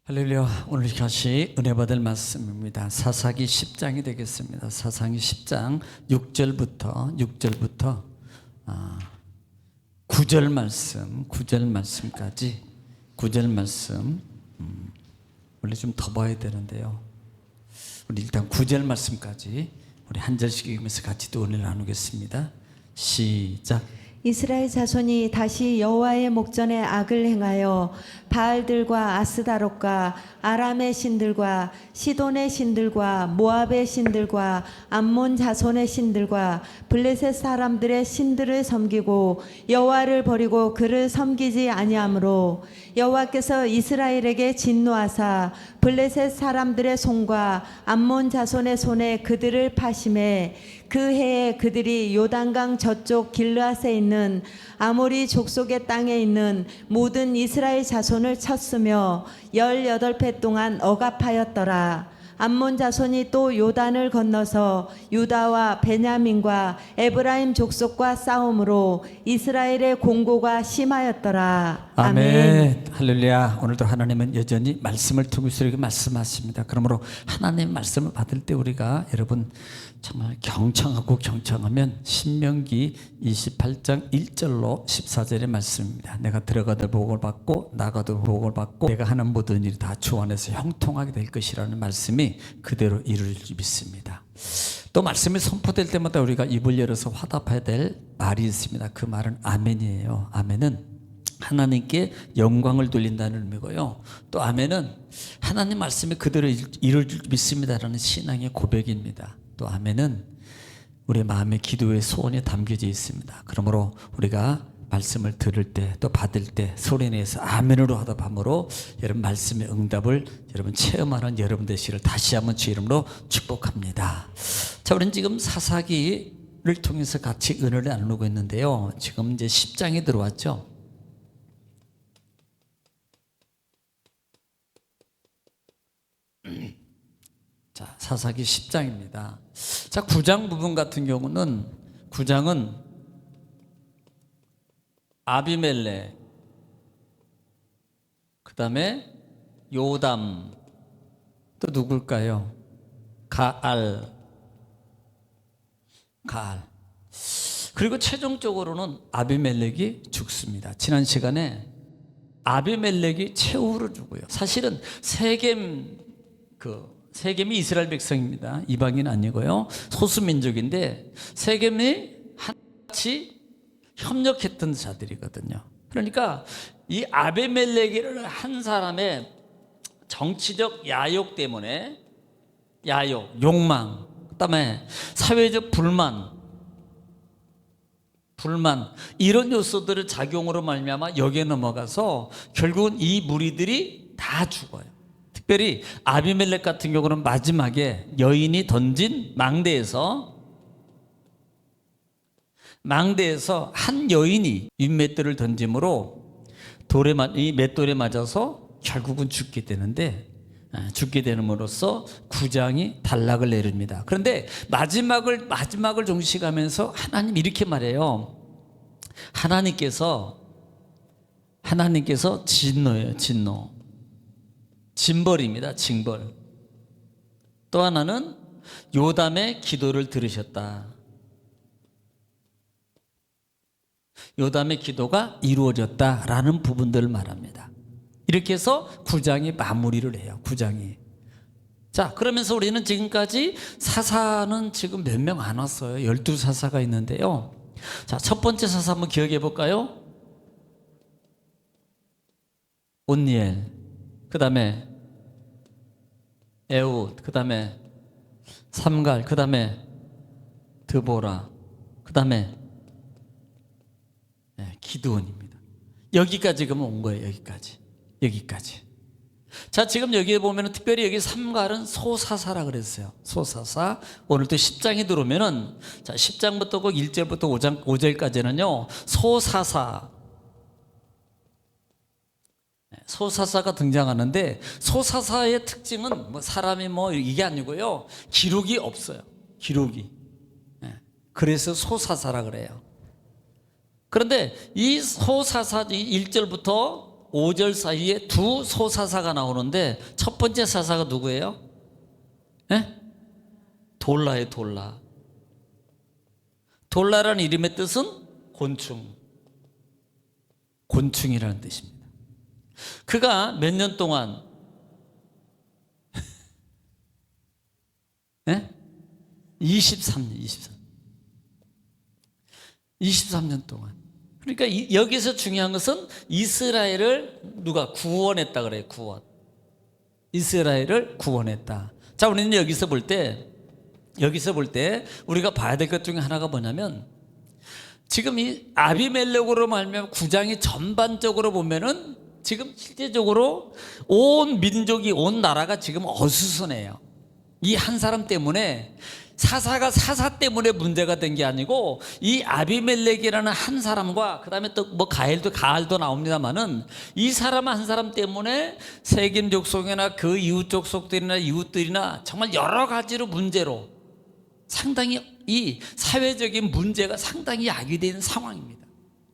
할렐루야. 오늘 같이 은혜 받을 말씀입니다. 사사기 10장이 되겠습니다. 사사기 10장 6절부터 9절 말씀까지 9절 말씀 원래 좀 더 봐야 되는데요. 우리 일단 9절 말씀까지 우리 한 절씩 읽으면서 같이 또 은혜를 나누겠습니다. 시작. 이스라엘 자손이 다시 여호와의 목전에 악을 행하여 바알들과 아스다롯과 아람의 신들과 시돈의 신들과 모압의 신들과 암몬 자손의 신들과 블레셋 사람들의 신들을 섬기고 여호와를 버리고 그를 섬기지 아니하므로 여호와께서 이스라엘에게 진노하사 블레셋 사람들의 손과 암몬 자손의 손에 그들을 파심해 그 해에 그들이 요단강 저쪽 길르앗에 있는 아모리 족속의 땅에 있는 모든 이스라엘 자손을 쳤으며 18해 동안 억압하였더라. 암몬 자손이 또 요단을 건너서 유다와 베냐민과 에브라임 족속과 싸움으로 이스라엘의 공고가 심하였더라. 아멘. 할렐루야. 오늘도 하나님은 여전히 말씀을 통해서 이렇게 말씀하십니다. 그러므로 하나님 말씀을 받을 때 우리가 여러분 정말 경청하면 신명기 28장 1절로 14절의 말씀입니다. 내가 들어가도 복을 받고 나가도 복을 받고 내가 하는 모든 일이 다 주 안에서 형통하게 될 것이라는 말씀이 그대로 이룰 줄 믿습니다. 또 말씀이 선포될 때마다 우리가 입을 열어서 화답해야 될 말이 있습니다. 그 말은 아멘이에요. 아멘은 하나님께 영광을 돌린다는 의미고요. 또 아멘은 하나님 말씀이 그대로 이룰 줄 믿습니다라는 신앙의 고백입니다. 또 아멘은 우리 마음의 기도의 소원이 담겨져 있습니다. 그러므로 우리가 말씀을 들을 때 또 받을 때 소리내서 아멘으로 화답함으로 여러분 말씀의 응답을 여러분 체험하는 여러분 되시기를 다시 한번 주 이름으로 축복합니다. 자, 우리는 지금 사사기를 통해서 같이 은혜를 나누고 있는데요. 지금 이제 10장에 들어왔죠. 자, 사사기 10장입니다. 자, 9장 부분 같은 경우는 9장은 아비멜렉, 그 다음에 요담, 또 누굴까요? 가알. 그리고 최종적으로는 아비멜렉이 죽습니다. 지난 시간에 아비멜렉이 최후로 죽어요. 사실은 세겜이 이스라엘 백성입니다. 이방인 아니고요. 소수민족인데 세겜이 같이 협력했던 자들이거든요. 그러니까 이 아비멜렉을 한 사람의 정치적 야욕 때문에 욕망, 그다음에 사회적 불만 이런 요소들을 작용으로 말미암아 여기에 넘어가서 결국은 이 무리들이 다 죽어요. 특별히 아비멜렉 같은 경우는 마지막에 여인이 던진 망대에서 한 여인이 윗맷돌을 던짐으로 이 맷돌에 맞아서 결국은 죽게 되는데 죽게 되는으로써 9장이 단락을 내립니다. 그런데 마지막을 종식하면서 하나님 이렇게 말해요. 하나님께서 진노예요. 징벌입니다. 징벌. 또 하나는 요담의 기도를 들으셨다. 요담의 기도가 이루어졌다라는 부분들을 말합니다. 이렇게 해서 9장이 마무리를 해요. 9장이. 자, 그러면서 우리는 지금까지 사사는 지금 몇 명 안 왔어요. 12사사가 있는데요. 자, 첫 번째 사사 한번 기억해 볼까요? 온니엘, 그 다음에 에훗, 그 다음에 삼갈, 그 다음에 드보라, 그 다음에 기드온입니다. 여기까지 그러면 온 거예요. 여기까지. 자, 지금 여기에 보면 특별히 여기 삼갈은 소사사라 그랬어요. 소사사. 오늘도 10장에 들어오면은 자, 10장부터 꼭 1절부터 5절까지는요. 소사사가 등장하는데 소사사의 특징은 사람이 이게 아니고요. 기록이 없어요. 그래서 소사사라 그래요. 그런데 이 소사사 1절부터 5절 사이에 두 소사사가 나오는데 첫 번째 사사가 누구예요? 예? 돌라예요. 돌라. 돌라라는 이름의 뜻은 곤충. 곤충이라는 뜻입니다. 그가 몇 년 동안 예? 23년 동안. 그러니까 여기서 중요한 것은 이스라엘을 누가 구원했다 그래요. 구원. 이스라엘을 구원했다. 자, 우리는 여기서 볼 때 우리가 봐야 될 것 중에 하나가 뭐냐면 지금 이 아비멜렉으로 말하면 9장이 전반적으로 보면은 지금 실제적으로 온 민족이 온 나라가 지금 어수선해요. 이 한 사람 때문에 사사가 사사 때문에 문제가 된 게 아니고 이 아비멜렉이라는 한 사람과 그다음에 또 뭐 가알도 나옵니다만은 이 사람 한 사람 때문에 세겜 족속이나 그 이웃 족속들이나 이웃들이나 정말 여러 가지로 문제로 상당히 이 사회적인 문제가 상당히 야기되는 상황입니다.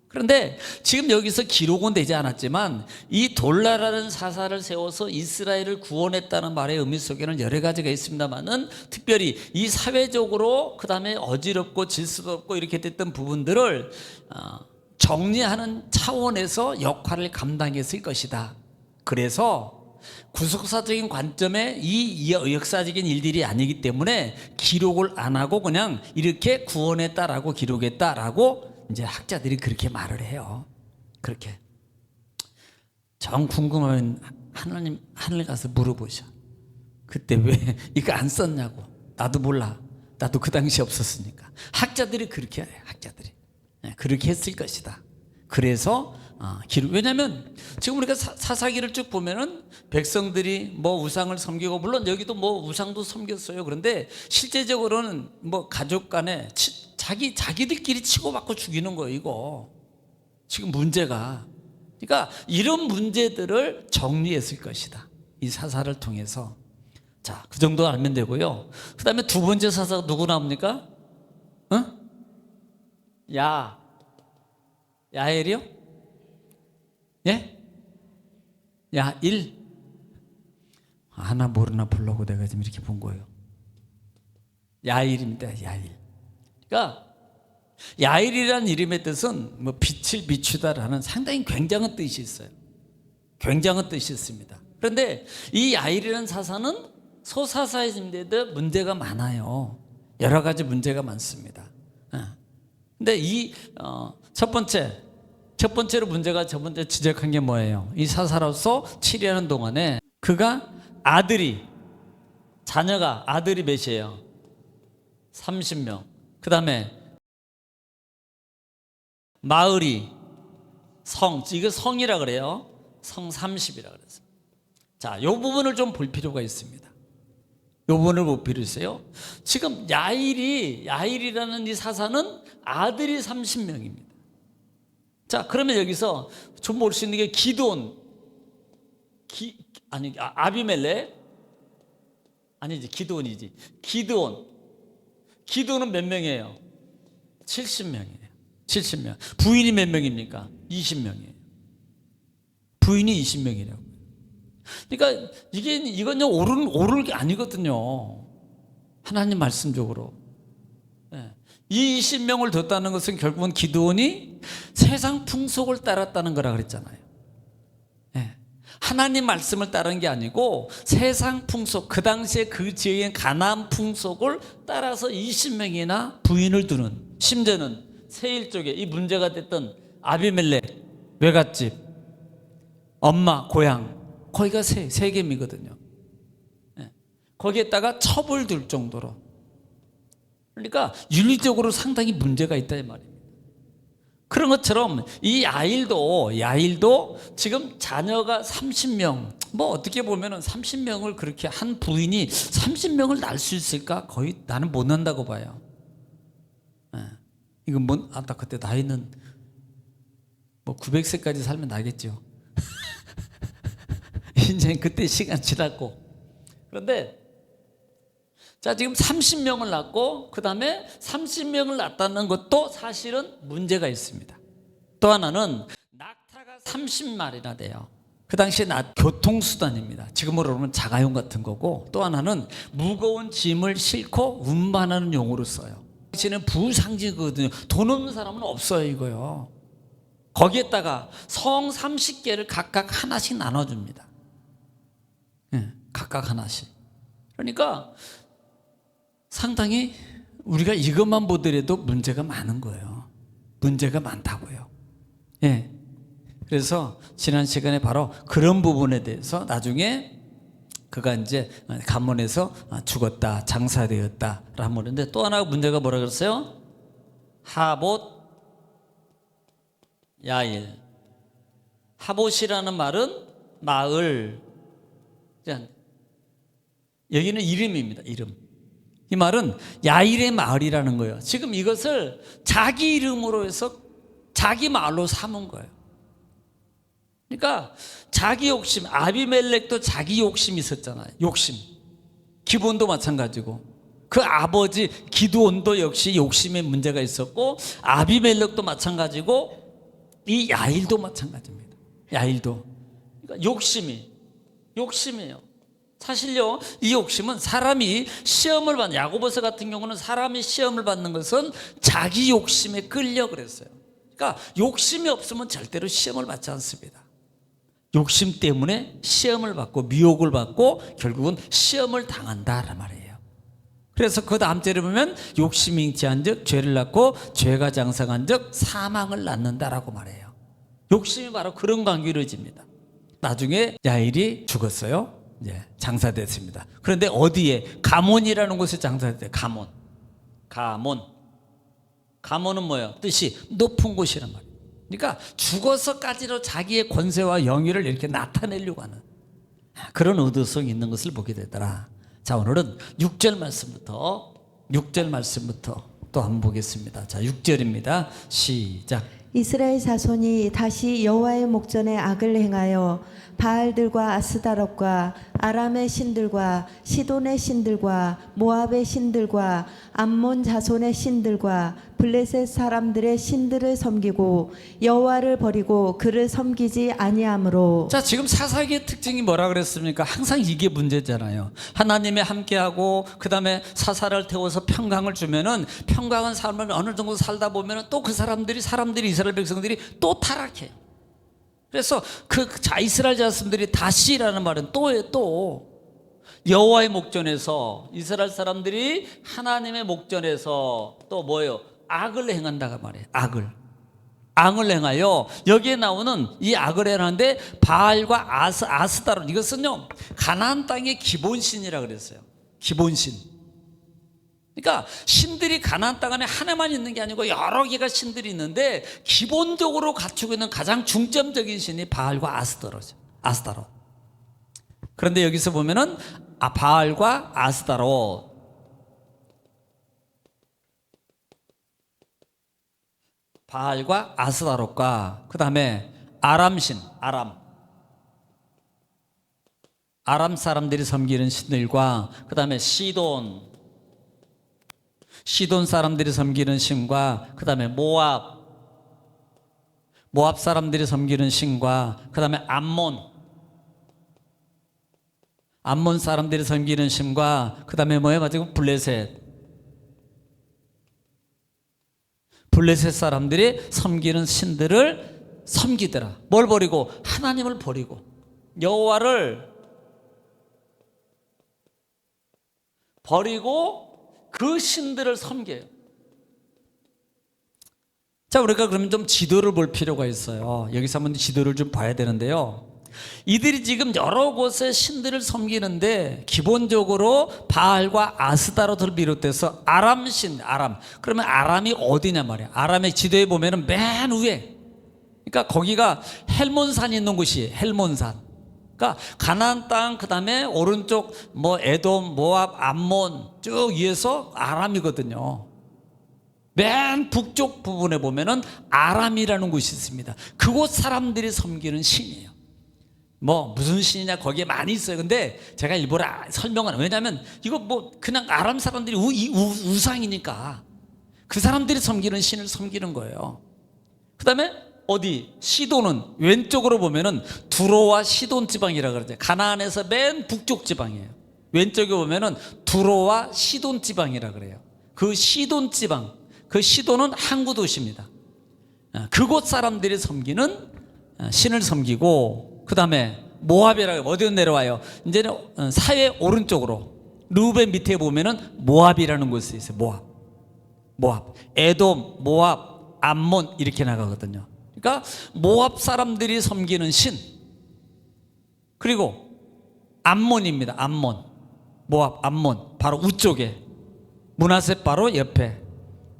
그런데 지금 여기서 기록은 되지 않았지만 이 돌라라는 사사를 세워서 이스라엘을 구원했다는 말의 의미 속에는 여러 가지가 있습니다만은 특별히 이 사회적으로 그 다음에 어지럽고 질서도 없고 이렇게 됐던 부분들을 정리하는 차원에서 역할을 감당했을 것이다. 그래서 구속사적인 관점에 이 역사적인 일들이 아니기 때문에 기록을 안 하고 그냥 이렇게 구원했다라고 기록했다라고 이제 학자들이 그렇게 말을 해요. 그렇게. 정 궁금하면 하늘 가서 물어보셔. 그때 왜 이거 안 썼냐고. 나도 몰라. 나도 그 당시 없었으니까. 학자들이 그렇게 해요. 학자들이. 그렇게 했을 것이다. 그래서 기록. 왜냐하면 지금 우리가 사사기를 쭉 보면은 백성들이 뭐 우상을 섬기고 물론 여기도 뭐 우상도 섬겼어요. 그런데 실제적으로는 뭐 가족 간에 자기들끼리 치고받고 죽이는 거예요. 이거 지금 문제가. 그러니까 이런 문제들을 정리했을 것이다. 이 사사를 통해서. 자, 그 정도 알면 되고요. 그 다음에 두 번째 사사가 누구 나옵니까? 야엘이요? 예? 야일? 하나 모르나 보려고 내가 지금 이렇게 본 거예요. 야일입니다. 야일. 그러니까 야일이라는 이름의 뜻은 뭐 빛을 비추다라는 상당히 굉장한 뜻이 있어요. 굉장한 뜻이 있습니다. 그런데 이 야일이라는 사사는 소사사인데도 문제가 많아요. 여러 가지 문제가 많습니다. 근데 이 첫 번째로 문제가 첫 번째 지적한 게 뭐예요? 이 사사로서 치리하는 동안에 그가 자녀가 아들이 몇이에요? 30명. 그 다음에 마을이 이거 성이라 그래요. 성 30이라 그랬어요. 자, 요 부분을 좀 볼 필요가 있습니다. 요 부분을 볼 필요 있어요. 지금 야일이라는 이 사사는 아들이 30명입니다. 자, 그러면 여기서 좀 볼 수 있는 게 아비멜렉 아니지 기드온이지. 기드온은 몇 명이에요? 70명이에요. 70명. 부인이 몇 명입니까? 20명이에요. 부인이 20명이라고. 그러니까 이건 오를 게 아니거든요. 하나님 말씀적으로. 이 20명을 뒀다는 것은 결국은 기드온이 세상 풍속을 따랐다는 거라 그랬잖아요. 하나님 말씀을 따른 게 아니고 세상 풍속, 그 당시에 그 지역의 가나안 풍속을 따라서 20명이나 부인을 두는, 심지어는 세일 쪽에 이 문제가 됐던 아비멜렉 외갓집, 엄마 고향, 거기가 세겜이거든요. 거기에다가 첩을 둘 정도로. 그러니까 윤리적으로 상당히 문제가 있다 이 말입니다. 그런 것처럼 이 야일도 지금 자녀가 30명, 뭐 어떻게 보면은 30명을 그렇게 한 부인이 30명을 낳을 수 있을까? 거의 나는 못 낳는다고 봐요. 이건 나 그때 나이는 뭐 900세까지 살면 나겠죠. 이제 그때 시간 지났고. 그런데 자, 지금 30명을 낳고 그 다음에 30명을 낳았다는 것도 사실은 문제가 있습니다. 또 하나는 낙타가 30마리나 돼요. 그 당시에 교통수단입니다. 지금으로 보면 자가용 같은 거고, 또 하나는 무거운 짐을 싣고 운반하는 용으로 써요. 당시에는 부상징이거든요. 돈 없는 사람은 없어요, 이거요. 거기에다가 성 30개를 각각 하나씩 나눠줍니다. 각각 하나씩. 그러니까 상당히 우리가 이것만 보더라도 문제가 많은 거예요. 문제가 많다고요. 예. 그래서 지난 시간에 바로 그런 부분에 대해서 나중에 그가 이제 가문에서 죽었다, 장사되었다 라는 말인데, 또 하나 문제가 뭐라 그랬어요? 하봇, 야일. 하봇이라는 말은 마을. 여기는 이름입니다. 이름. 이 말은 야일의 마을이라는 거예요. 지금 이것을 자기 이름으로 해서 자기 마을로 삼은 거예요. 그러니까 자기 욕심, 아비멜렉도 자기 욕심이 있었잖아요. 욕심. 기본도 마찬가지고, 그 아버지 기드온도 역시 욕심에 문제가 있었고, 아비멜렉도 마찬가지고, 이 야일도 마찬가지입니다. 야일도. 그러니까 욕심이에요. 사실요, 이 욕심은 사람이 시험을 받는, 야고보서 같은 경우는 사람이 시험을 받는 것은 자기 욕심에 끌려 그랬어요. 그러니까 욕심이 없으면 절대로 시험을 받지 않습니다. 욕심 때문에 시험을 받고 미혹을 받고 결국은 시험을 당한다라는 말이에요. 그래서 그 다음 절에 보면 욕심이 잉태한 즉 죄를 낳고 죄가 장성한 즉 사망을 낳는다라고 말해요. 욕심이 바로 그런 관계로 이루어집니다. 나중에 야일이 죽었어요. 예, 장사됐습니다. 그런데 어디에? 가몬이라는 곳에 장사됐어요. 가몬은 뭐예요? 뜻이 높은 곳이란 말이에요. 그러니까 죽어서까지도 자기의 권세와 영예를 이렇게 나타내려고 하는 그런 의도성이 있는 것을 보게 되더라. 자, 오늘은 6절 말씀부터 또 한번 보겠습니다. 자, 6절입니다. 시작. 이스라엘 자손이 다시 여호와의 목전에 악을 행하여 바알들과 아스다롯과 아람의 신들과 시돈의 신들과 모압의 신들과 암몬 자손의 신들과 블레셋 사람들의 신들을 섬기고 여호와를 버리고 그를 섬기지 아니하므로. 자, 지금 사사기의 특징이 뭐라 그랬습니까? 항상 이게 문제잖아요. 하나님의 함께하고 그 다음에 사사를 태워서 평강을 주면은 평강한 삶을 어느 정도 살다 보면은 또 그 사람들이 이스라엘 백성들이 또 타락해요. 그래서 이스라엘 자손들이 다시라는 말은 또 여호와의 목전에서 이스라엘 사람들이 하나님의 목전에서 또 뭐예요? 악을 행한다가 말이에요. 악을 행하여, 여기에 나오는 이 악을 행하는데 바알과 아스다롯, 이것은요 가나안 땅의 기본신이라 그랬어요. 기본신. 그러니까 신들이 가나안 땅 안에 하나만 있는 게 아니고 여러 개가 신들이 있는데 기본적으로 갖추고 있는 가장 중점적인 신이 바알과 아스다롯. 그런데 여기서 보면은 바알과 아스다롯, 바알과 아스다롯과 그 다음에 아람신, 아람 사람들이 섬기는 신들과 그 다음에 시돈 사람들이 섬기는 신과 그 다음에 모압 사람들이 섬기는 신과 그 다음에 암몬 사람들이 섬기는 신과 그 다음에 뭐예요? 맞아요? 블레셋 사람들이 섬기는 신들을 섬기더라. 뭘 버리고? 하나님을 버리고 여호와를 버리고 그 신들을 섬겨요. 자, 우리가 그러면 좀 지도를 볼 필요가 있어요. 여기서 한번 지도를 좀 봐야 되는데요. 이들이 지금 여러 곳에 신들을 섬기는데 기본적으로 바알과 아스다롯을 비롯해서 아람신, 그러면 아람이 어디냐 말이야. 아람의 지도에 보면은 맨 위에, 그러니까 거기가 헬몬산이 있는 곳이 헬몬산. 그러니까 가나안 땅, 그 다음에 오른쪽 뭐 에돔, 모압, 암몬 쭉 위에서 아람이거든요. 맨 북쪽 부분에 보면은 아람이라는 곳이 있습니다. 그곳 사람들이 섬기는 신이에요. 뭐 무슨 신이냐 거기에 많이 있어요. 근데 제가 일부러 설명하는, 왜냐하면 이거 뭐 그냥 아람 사람들이 우상이니까 그 사람들이 섬기는 신을 섬기는 거예요. 그 다음에 어디 시돈은 왼쪽으로 보면은 두로와 시돈 지방이라 그러죠. 가나안에서 맨 북쪽 지방이에요. 왼쪽에 보면은 두로와 시돈 지방이라 그래요. 그 시돈 지방, 그 시돈은 항구 도시입니다. 그곳 사람들이 섬기는 신을 섬기고, 그 다음에 모압이라고 어디로 내려와요? 이제는 사회 오른쪽으로 루벤 밑에 보면은 모압이라는 곳이 있어요. 모압, 에돔, 모압, 암몬 이렇게 나가거든요. 그러니까 모압 사람들이 섬기는 신, 그리고 암몬입니다. 암몬, 모압, 암몬 바로 우쪽에, 므낫세 바로 옆에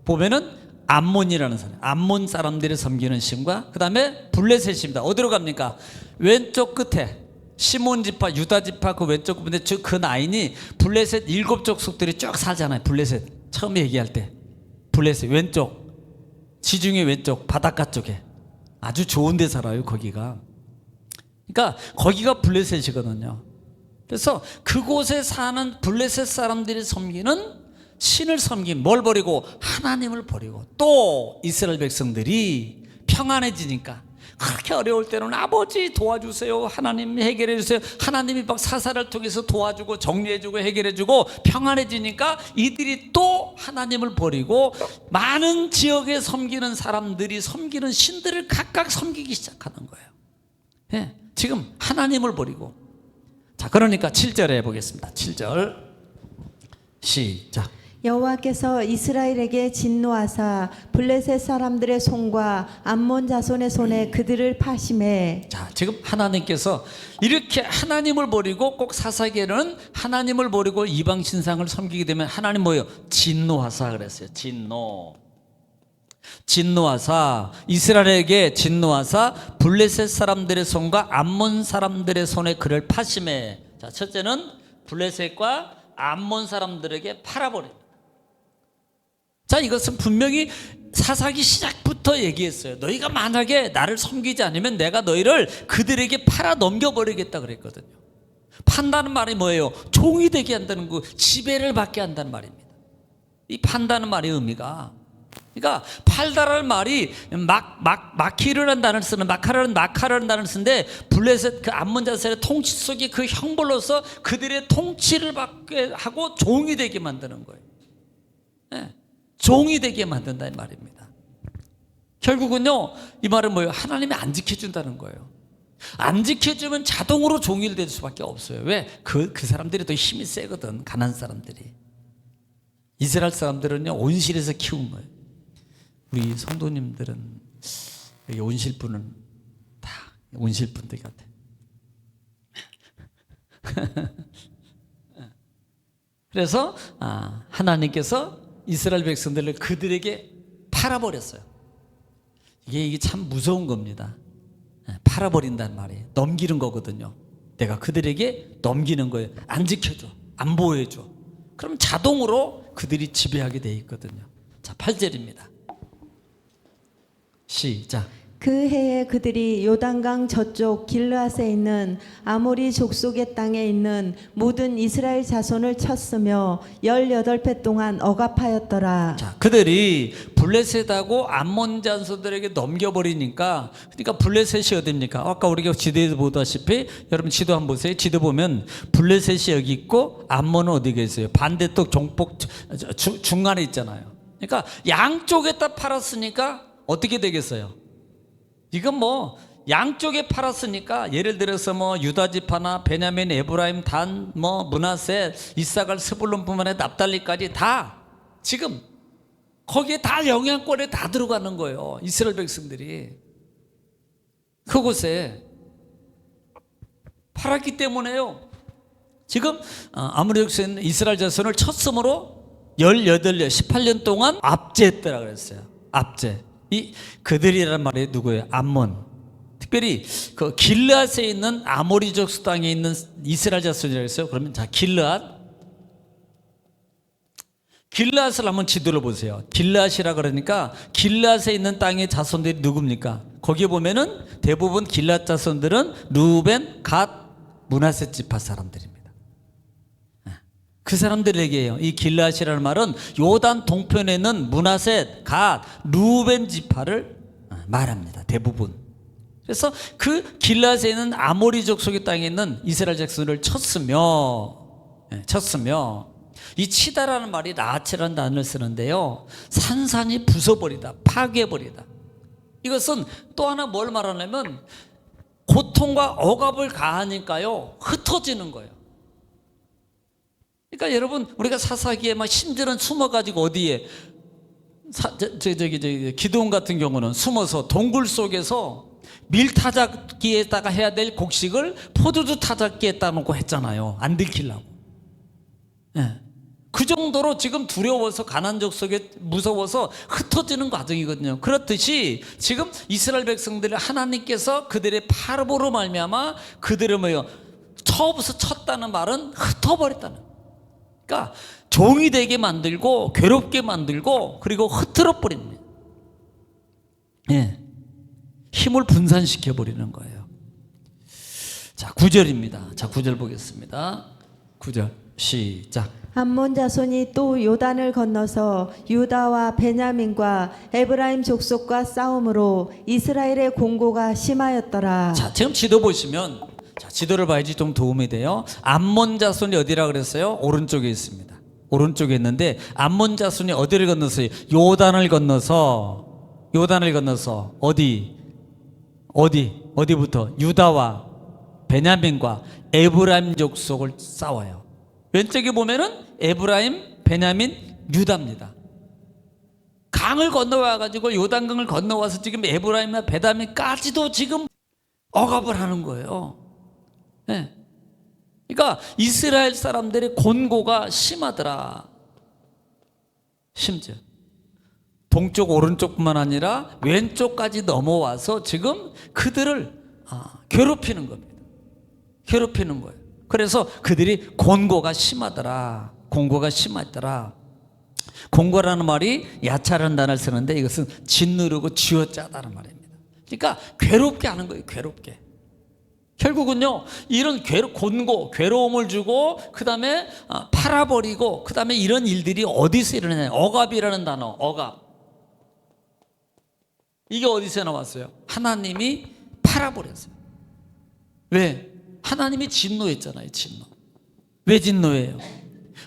보면은 암몬이라는 사람, 암몬 사람들이 섬기는 신과 그 다음에 블레셋입니다. 어디로 갑니까? 왼쪽 끝에 시몬 지파, 유다 지파 그 왼쪽 끝에 그 라인이 블레셋 7족 속들이 쭉 살잖아요. 블레셋 처음에 얘기할 때 블레셋 왼쪽, 지중해 왼쪽 바닷가 쪽에 아주 좋은 데 살아요. 거기가, 그러니까 거기가 블레셋이거든요. 그래서 그곳에 사는 블레셋 사람들이 섬기는 신을 섬긴, 뭘 버리고? 하나님을 버리고. 또 이스라엘 백성들이 평안해지니까, 그렇게 어려울 때는 아버지 도와주세요, 하나님 해결해 주세요, 하나님이 막 사사를 통해서 도와주고 정리해주고 해결해주고 평안해지니까 이들이 또 하나님을 버리고 많은 지역에 섬기는 사람들이 섬기는 신들을 각각 섬기기 시작하는 거예요. 예, 지금 하나님을 버리고. 자, 그러니까 7절에 보겠습니다. 7절 시작. 여호와께서 이스라엘에게 진노하사 블레셋 사람들의 손과 암몬 자손의 손에 그들을 파심해. 자, 지금 하나님께서 이렇게 하나님을 버리고, 꼭 사사기에는 하나님을 버리고 이방 신상을 섬기게 되면 하나님 뭐예요? 진노하사 그랬어요. 진노하사, 이스라엘에게 진노하사 블레셋 사람들의 손과 암몬 사람들의 손에 그를 파심해. 자, 첫째는 블레셋과 암몬 사람들에게 팔아버립니다. 자, 이것은 분명히 사사기 시작부터 얘기했어요. 너희가 만약에 나를 섬기지 않으면 내가 너희를 그들에게 팔아 넘겨버리겠다 그랬거든요. 판다는 말이 뭐예요? 종이 되게 한다는 거, 지배를 받게 한다는 말입니다. 이 판다는 말의 의미가, 그러니까 팔다라는 말이 마키르라는 단어를 쓰는, 마카라는 단어를 쓰는데, 블레셋 그 암몬 자손의 통치 속에 그 형벌로서 그들의 통치를 받게 하고 종이 되게 만드는 거예요. 네. 종이 되게 만든다는 말입니다. 결국은요, 이 말은 뭐예요? 하나님이 안 지켜준다는 거예요. 안 지켜주면 자동으로 종이 될 수밖에 없어요. 왜? 그 사람들이 더 힘이 세거든. 가나안 사람들이. 이스라엘 사람들은요, 온실에서 키운 거예요. 우리 성도님들은 여기 온실분은 다 온실분들 같아. 그래서 하나님께서 이스라엘 백성들을 그들에게 팔아버렸어요. 이게 참 무서운 겁니다. 팔아버린다는 말이 넘기는 거거든요. 내가 그들에게 넘기는 거예요. 안 지켜줘, 안 보호해줘. 그럼 자동으로 그들이 지배하게 돼 있거든요. 자, 8절입니다. 시작. 그 해에 그들이 요단강 저쪽 길르앗에 있는 아모리 족속의 땅에 있는 모든 이스라엘 자손을 쳤으며 18배 동안 억압하였더라. 자, 그들이 블레셋하고 암몬 자손들에게 넘겨버리니까, 그러니까 블레셋이 어디입니까? 아까 우리가 지도에서 보다시피, 여러분 지도 한번 보세요. 지도 보면 블레셋이 여기 있고 암몬은 어디 계세요? 반대쪽 종폭 중간에 있잖아요. 그러니까 양쪽에다 팔았으니까 어떻게 되겠어요? 이건 뭐 양쪽에 팔았으니까, 예를 들어서 뭐 유다 지파나 베냐민, 에브라임, 단, 뭐 므낫세, 이사갈, 스불론뿐만 아니라 납달리까지 다 지금 거기에 다 영향권에 다 들어가는 거예요. 이스라엘 백성들이 그곳에 팔았기 때문에요. 지금 아모리 족속은 이스라엘 자손을 쳤으므로 18년 동안 압제했더라 그랬어요. 압제. 이 그들이란 말이 누구예요? 암몬. 특별히 그 길르앗에 있는 아모리족 땅에 있는 이스라엘 자손이라고 했어요. 그러면 자, 길르앗을 한번 지도를 보세요. 길르앗이라 그러니까 길르앗에 있는 땅의 자손들이 누굽니까? 거기에 보면은 대부분 길르앗 자손들은 루벤, 갓, 므낫세 지파 사람들입니다. 그 사람들에게요. 이 길르앗이라는 말은 요단 동편에 있는 므낫세, 갓, 루벤 지파를 말합니다. 대부분. 그래서 그 길라앗에 있는 아모리 족속의 땅에 있는 이스라엘 백성들을 쳤으며 이 치다라는 말이 라체라는 단어를 쓰는데요, 산산이 부숴버리다, 파괴버리다. 이것은 또 하나 뭘 말하냐면 고통과 억압을 가하니까요 흩어지는 거예요. 그러니까 여러분, 우리가 사사기에 막 힘들은 숨어가지고 어디에 기드온 같은 경우는 숨어서 동굴 속에서 밀타작기에다가 해야 될 곡식을 포도주 타작기에다 놓고 했잖아요. 안 들키려고. 예. 그 정도로 지금 두려워서 가난족 속에 무서워서 흩어지는 과정이거든요. 그렇듯이 지금 이스라엘 백성들을 하나님께서 그들의 파업으로 말미암아 그들을 처음부터 쳤다는 말은 흩어버렸다는. 그러니까 종이 되게 만들고 괴롭게 만들고 그리고 흐트러 버립니다. 예. 힘을 분산시켜 버리는 거예요. 자, 9절입니다. 자, 9절 보겠습니다. 9절 시작. 암몬 자손이 또 요단을 건너서 유다와 베냐민과 에브라임 족속과 싸움으로 이스라엘의 공고가 심하였더라. 자, 지금 지도 보시면, 자, 지도를 봐야지 좀 도움이 돼요. 암몬 자손이 어디라 그랬어요? 오른쪽에 있습니다. 오른쪽에 있는데 암몬 자손이 어디를 건넜어요? 요단을 건너서 어디부터? 유다와 베냐민과 에브라임 족속을 싸워요. 왼쪽에 보면은 에브라임, 베냐민, 유다입니다. 강을 건너와가지고 요단강을 건너와서 지금 에브라임이나 베냐민까지도 지금 억압을 하는 거예요. 네. 그러니까 이스라엘 사람들의 곤고가 심하더라. 심지어 동쪽 오른쪽뿐만 아니라 왼쪽까지 넘어와서 지금 그들을 괴롭히는 겁니다. 괴롭히는 거예요. 그래서 그들이 곤고가 심하더라. 공고가 심하더라. 공고라는 말이 야차라는 단어를 쓰는데 이것은 짓누르고 쥐어짜다는 말입니다. 그러니까 괴롭게 하는 거예요. 괴롭게. 결국은요, 이런 곤고, 괴로움을 주고 그 다음에 팔아버리고 그 다음에 이런 일들이 어디서 일어나냐. 억압이라는 단어, 억압. 이게 어디서 나왔어요? 하나님이 팔아버렸어요. 왜? 하나님이 진노했잖아요. 진노. 왜 진노해요?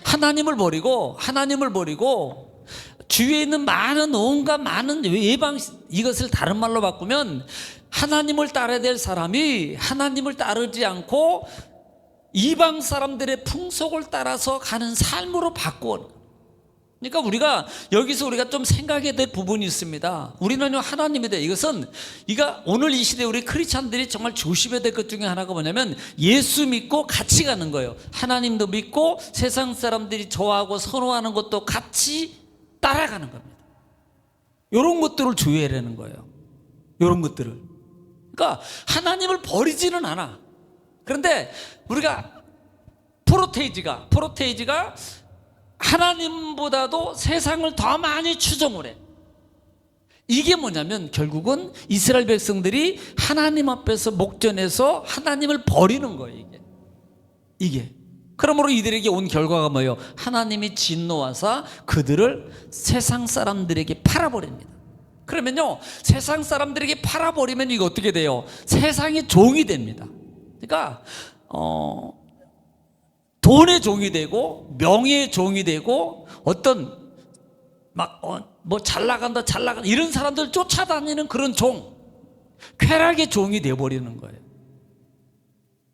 하나님을 버리고 주위에 있는 온갖 많은 예방, 이것을 다른 말로 바꾸면 하나님을 따라야 될 사람이 하나님을 따르지 않고 이방 사람들의 풍속을 따라서 가는 삶으로 바꾸어. 그러니까 우리가 여기서 좀 생각해야 될 부분이 있습니다. 우리는 하나님에 대해 이것은 오늘 이 시대에 우리 크리스찬들이 정말 조심해야 될 것 중에 하나가 뭐냐면 예수 믿고 같이 가는 거예요. 하나님도 믿고 세상 사람들이 좋아하고 선호하는 것도 같이 따라가는 겁니다. 이런 것들을 주의해야 되는 거예요. 이런 것들을. 그러니까 하나님을 버리지는 않아. 그런데 우리가 프로테이지가 하나님보다도 세상을 더 많이 추종을 해. 이게 뭐냐면 결국은 이스라엘 백성들이 하나님 앞에서 목전에서 하나님을 버리는 거예요. 이게. 그러므로 이들에게 온 결과가 뭐예요? 하나님이 진노하사 그들을 세상 사람들에게 팔아버립니다. 그러면요, 세상 사람들에게 팔아버리면 이거 어떻게 돼요? 세상의 종이 됩니다. 그러니까 돈의 종이 되고 명예의 종이 되고 어떤 잘 나간다 이런 사람들 쫓아다니는 그런 종, 쾌락의 종이 되어버리는 거예요.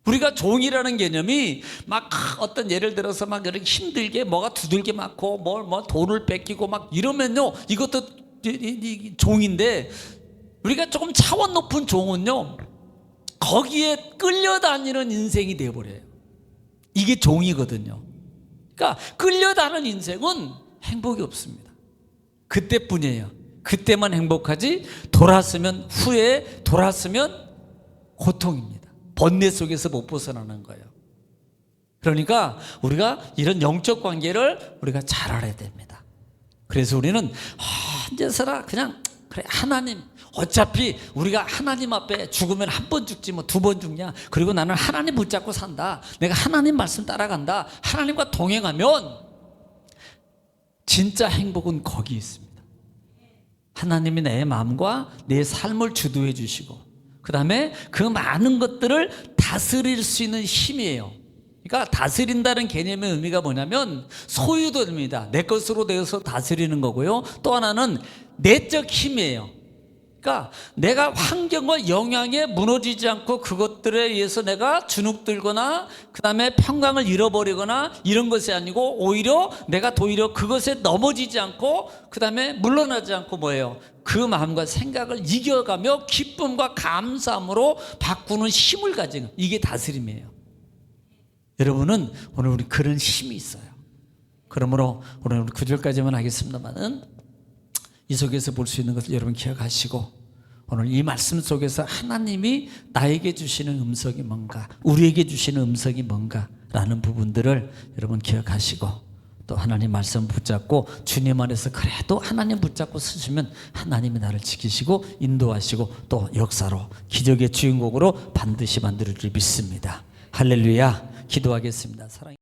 우리가 종이라는 개념이 어떤 예를 들어서 이렇게 힘들게 뭐가 두들겨 맞고 돈을 뺏기고 이러면요, 이것도 종인데, 우리가 조금 차원 높은 종은요, 거기에 끌려다니는 인생이 되어버려요. 이게 종이거든요. 그러니까 끌려다니는 인생은 행복이 없습니다. 그때뿐이에요. 그때만 행복하지 후에 돌았으면 고통입니다. 번뇌 속에서 못 벗어나는 거예요. 그러니까 우리가 이런 영적 관계를 우리가 잘 알아야 됩니다. 그래서 우리는 언제서나 그냥 그래, 하나님, 어차피 우리가 하나님 앞에 죽으면 한 번 죽지 뭐 두 번 죽냐. 그리고 나는 하나님 붙잡고 산다. 내가 하나님 말씀 따라간다. 하나님과 동행하면 진짜 행복은 거기 있습니다. 하나님이 내 마음과 내 삶을 주도해 주시고 그 다음에 그 많은 것들을 다스릴 수 있는 힘이에요. 그러니까 다스린다는 개념의 의미가 뭐냐면 소유도입니다. 내 것으로 되어서 다스리는 거고요. 또 하나는 내적 힘이에요. 그러니까 내가 환경과 영향에 무너지지 않고 그것들에 의해서 내가 주눅들거나 그 다음에 평강을 잃어버리거나 이런 것이 아니고 오히려 내가 도리어 그것에 넘어지지 않고 그 다음에 물러나지 않고 뭐예요? 그 마음과 생각을 이겨가며 기쁨과 감사함으로 바꾸는 힘을 가진 이게 다스림이에요. 여러분은 오늘 우리 그런 힘이 있어요. 그러므로 오늘 9절까지만 하겠습니다만은 이 속에서 볼 수 있는 것을 여러분 기억하시고 오늘 이 말씀 속에서 하나님이 나에게 주시는 음성이 뭔가, 우리에게 주시는 음성이 뭔가라는 부분들을 여러분 기억하시고 또 하나님 말씀 붙잡고 주님 안에서 그래도 하나님 붙잡고 서시면 하나님이 나를 지키시고 인도하시고 또 역사로 기적의 주인공으로 반드시 만들 줄 믿습니다. 할렐루야. 기도하겠습니다. 사랑.